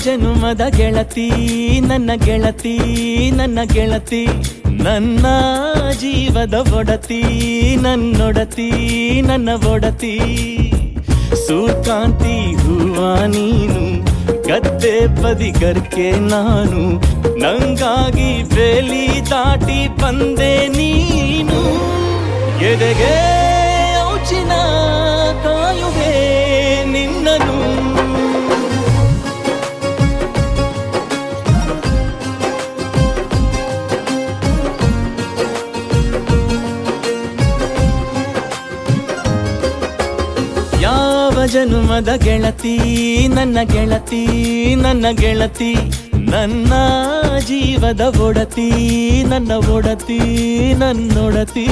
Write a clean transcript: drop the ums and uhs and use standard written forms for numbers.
ಜನುಮದ ಗೆಳತಿ ನನ್ನ ಗೆಳತಿ ನನ್ನ ಗೆಳತಿ ನನ್ನ ಜೀವದ ಒಡತಿ ನನ್ನೊಡತಿ ನನ್ನ ಒಡತಿ ಸೂರ್ಕಾಂತಿ ಹೂವ ನೀನು ಗದ್ದೆ ಬದಿಗರ್ಕೆ ನಾನು ನಂಗಾಗಿ ಬೇಲಿ ದಾಟಿ ಬಂದೆ ನೀನು ಎದೆಗೆ ಔಚಿನ ಕಾಯುವೆ ನಿನ್ನನು ಯಾವ ಜನುಮದ ಗೆಳತಿ ನನ್ನ ಗೆಳತಿ ನನ್ನ ಗೆಳತಿ ನನ್ನ ಜೀವದ ಒಡತಿ ನನ್ನ ಒಡತಿ ನನ್ನೊಡತಿ